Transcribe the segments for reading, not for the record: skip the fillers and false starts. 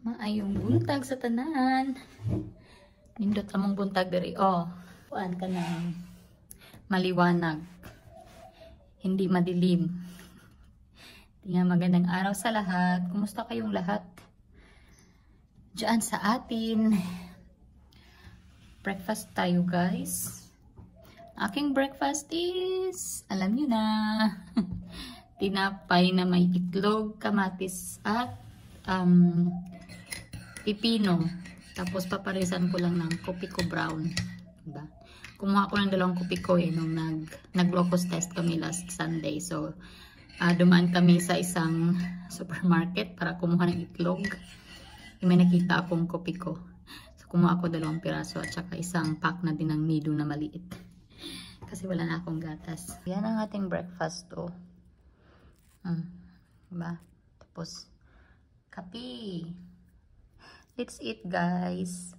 Maayong buntag sa tanan. Nindot among buntag diri. Oh, kuan ka ng maliwanag. Hindi madilim. Tingnan, magandang araw sa lahat. Kumusta kayong lahat? Diyan sa atin. Breakfast tayo, guys. Aking breakfast is, alam niyo na, tinapay na may itlog, kamatis at pipino. Tapos paparisan ko lang ng kopiko brown. Diba? Kumuha ko ng 2 kopiko nung nag-locus test kami last Sunday. So, dumaan kami sa isang supermarket para kumuha ng itlog. May nakita akong kopiko. So, kumuha ako 2 piraso at saka isang pack na din ng nido na maliit. Kasi wala na akong gatas. Yan ang ating breakfast to. Diba? Tapos, kape. Let's eat, guys.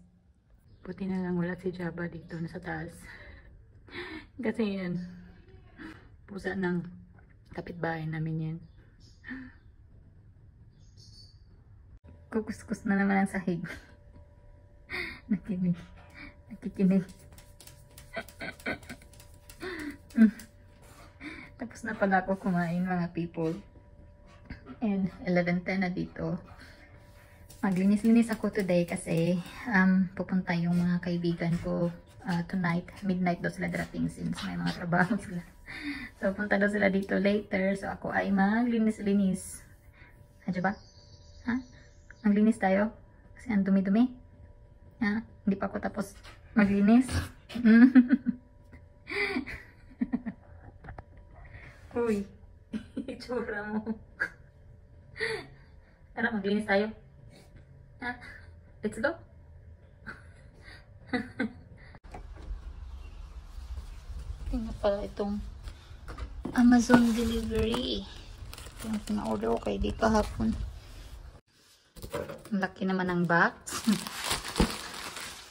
Buti na lang wala si Jabba dito na sa taas. Kasi yan, pusa ng kapitbahay namin yan. Kukuskus na naman ang sahig. Nakikinig. Nakikinig. Tapos na pala ako kumain, mga people. And 11:10 na dito. Maglinis-linis ako today kasi pupunta yung mga kaibigan ko tonight. Midnight daw sila darating since may mga trabaho sila. So punta daw sila dito later. So ako ay maglinis-linis. Hadyo ba? Ha? Maglinis tayo? Kasi ang dumi-dumi. Ha? Hindi pa ako tapos maglinis. Uy. Itsura mo. Tara, maglinis tayo. Let's go. Tingnan pala itong Amazon delivery. Ito yung pina-order ko kay di kahapon. Ang laki naman ng box.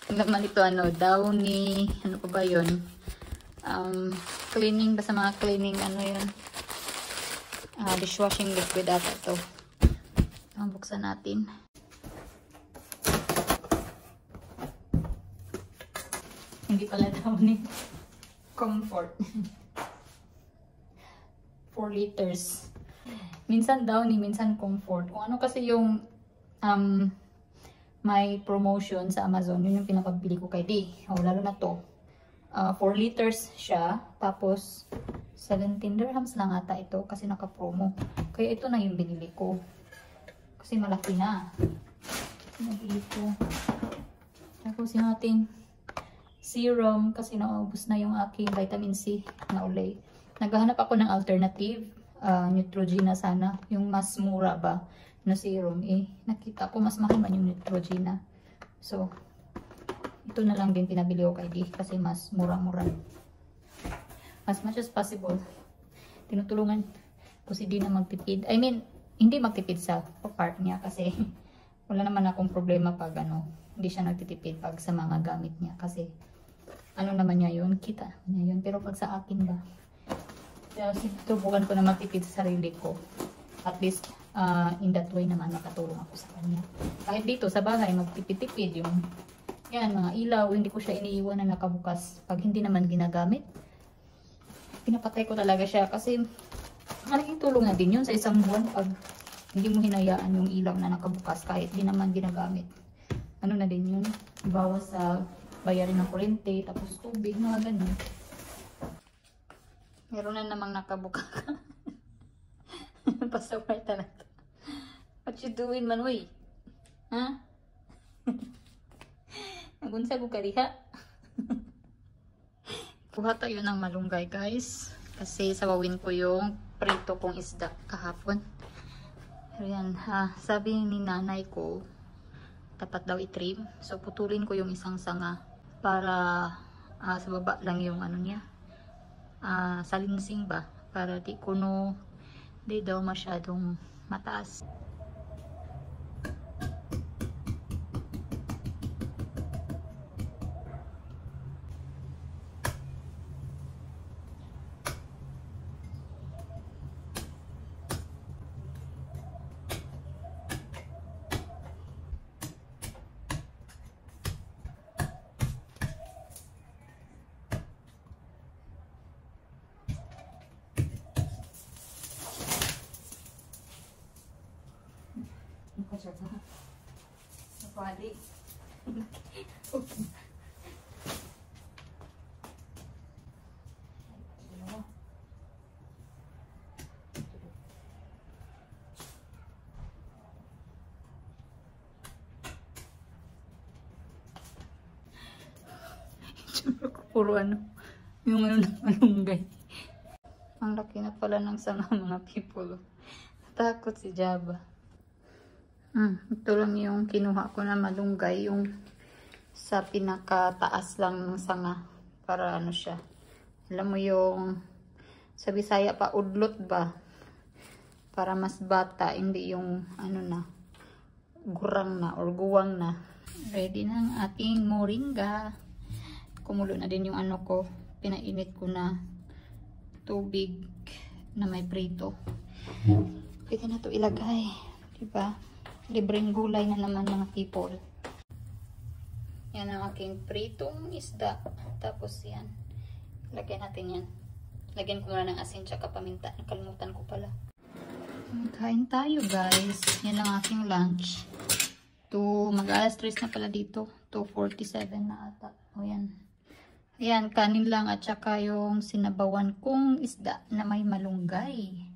Ang naman ito, Downy. Ano pa ba yun? Cleaning, basta mga cleaning, yun. Dishwashing liquid ata ito. Buksan natin. Hindi pala Downy. Comfort. 4 liters. Minsan Downy, minsan Comfort. Kung ano kasi yung may promotion sa Amazon, yun yung pinapabili ko kay Di. Lalo na to. 4 liters siya. Tapos 17 dirhams lang ata ito kasi naka-promo. Kaya ito na yung binili ko. Kasi malaki na. Nabili ko. Tapos yung ating serum kasi naubos na yung aking vitamin C na ulay. Naghahanap ako ng alternative. Neutrogena sana. Yung mas mura ba na serum. Nakita ko mas mahal man yung Neutrogena. So, ito na lang din pinabili ko kay Di kasi mas mura-mura. As much as possible, tinutulungan ko si Di na magtipid. I mean, hindi magtipid sa part niya kasi wala naman akong problema pag hindi siya nagtitipid pag sa mga gamit niya kasi naman niya yun, kita niya yun. Pero pag sa akin ba, sinubukan ko na magtipid sa sarili ko. At least, in that way naman nakatulong ako sa kanya. Kahit dito sa bahay, magtipid-tipid yung mga ilaw, hindi ko siya iniiwan na nakabukas. Pag hindi naman ginagamit, pinapatay ko talaga siya kasi malaking tulong na din yun sa isang buwan pag hindi mo hinayaan yung ilaw na nakabukas kahit di naman ginagamit. Na din yun, bawas sa bayarin ng kuryente, tapos tubig, mga ganun. Meron na namang nakabuka. Pasaway talaga. What you doing, Manoy? Ha? Nagunsa ko ka diha. Kuha tayo ng malunggay, guys. Kasi sawawin ko yung prito kong isda kahapon. Pero yan, sabi ni nanay ko, dapat daw i-trim. So, putulin ko yung isang sanga para sa baba lang yung niya. Salinsing ba? Para di daw masyadong mataas. Napali. Puro ano, yung ano ng malunggay. Ang laki na pala ng sanga mga people. Natakot si Jaba. Ito lang yung kinuha ko na malunggay, yung sa pinakataas lang ng sanga. Para ano siya. Alam mo yung sa Bisaya pa, udlot ba? Para mas bata, hindi yung ano na, gurang na or guwang na. Ready na ang ating moringa. Kumulo na din yung ano ko. Pinainit ko na tubig na may prito. Pwede na to ilagay. Diba? Libreng gulay na naman mga people. Yan ang aking pritong isda. Tapos yan. Lagyan natin yan. Lagyan ko muna ng asin tsaka paminta. Nakalimutan ko pala. Kain tayo guys. Yan ang aking lunch. Mag-alas 3 na pala dito. 2:47 na ata. O yan. Ayan, kanin lang at saka yung sinabawan kong isda na may malunggay.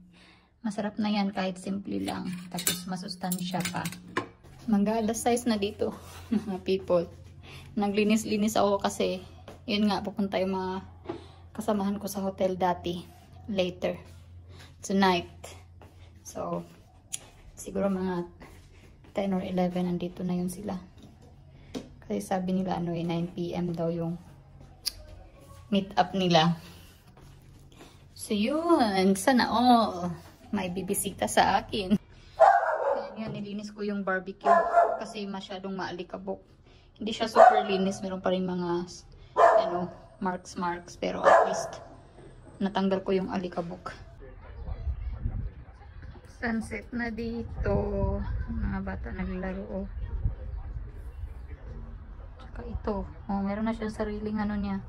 Masarap na yan kahit simple lang. Tapos masustansya pa. Mag-alas 6 na dito, mga people. Naglinis-linis ako kasi, yun nga, pupunta yung mga kasamahan ko sa hotel dati. Later. Tonight. So, siguro mga 10 or 11 nandito na yun sila. Kasi sabi nila, 9 PM daw yung meet up nila. So yun, sana may bibisita sa akin. Yan, nilinis ko yung barbecue kasi masyadong maalikabok. Hindi siya super linis, meron pa rin mga marks, pero at least natanggal ko yung alikabok. Sunset na dito. Mga bata naglaro. Tsaka ito, meron na siyang sariling ano niya.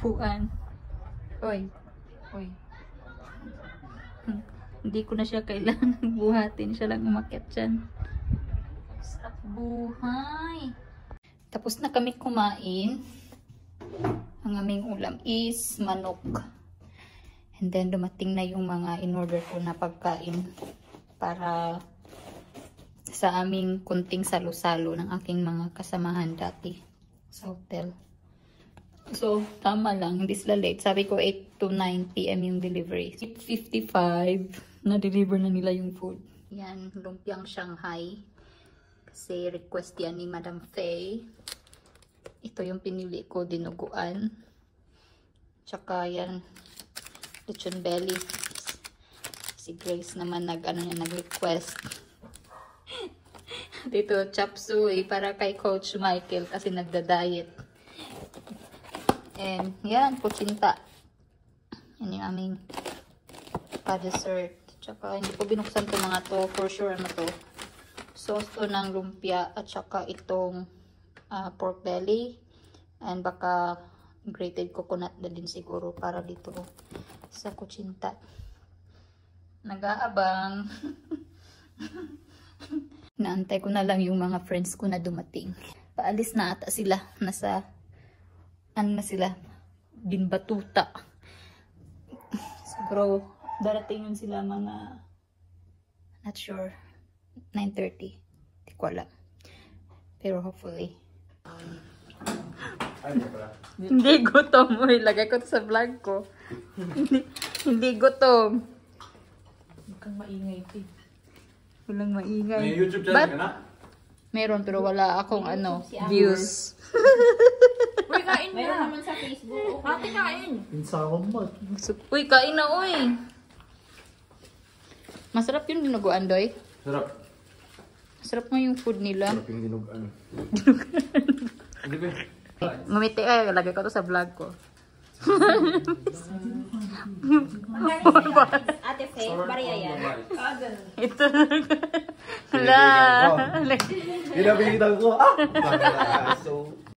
Puan. Oy. Hindi ko na siya kailangan buhatin. Siya lang umakyat dyan. Sarap buhay. Tapos na kami kumain. Ang aming ulam is manok. And then dumating na yung mga in-order ko na pagkain para sa aming kunting salo-salo ng aking mga kasamahan dati sa hotel. So, tama lang. Hindi sila late. Sabi ko 8 to 9 PM yung delivery. 8:55, na-deliver na nila yung food. Yan, lumpiang Shanghai. Kasi request yan ni Madam Faye. Ito yung pinili ko, dinuguan. Tsaka yan, lechon belly. Si Grace naman nag-request. Dito, chop suey para kay Coach Michael kasi nagda-diet. And yan, kutsinta. Yan yung aming pa-dessert. Tsaka hindi ko binuksan to mga to. For sure ano to. Sauce to ng lumpia at tsaka itong pork belly. And baka grated coconut na din siguro para dito sa kutsinta. Nag-aabang. Naantay ko na lang yung mga friends ko na dumating. Paalis na ata sila. Nasa ano na sila, Binbatuta. Siguro, darating yun sila mga, not sure, 9:30. Hindi ko alam. Pero hopefully. Hindi gutom. Ilagay ko sa vlog ko. Hindi gutom. Huwag kang maingay, Pig. Walang maingay. May YouTube channel ka na? Meron, pero wala akong views. Uy, kain na. Meron naman sa Facebook. Pati kain. Insawang ba? Uy, kain na, uy. Masarap yung dinuguan, Doy. Sarap. Masarap nga yung food nila. Sarap yung dinuguan. Hindi ba? Ngumiti, lagay ko to sa vlog ko. Ate Faye, bariya yan. Ito. Hala. Pinapigitan ko. So,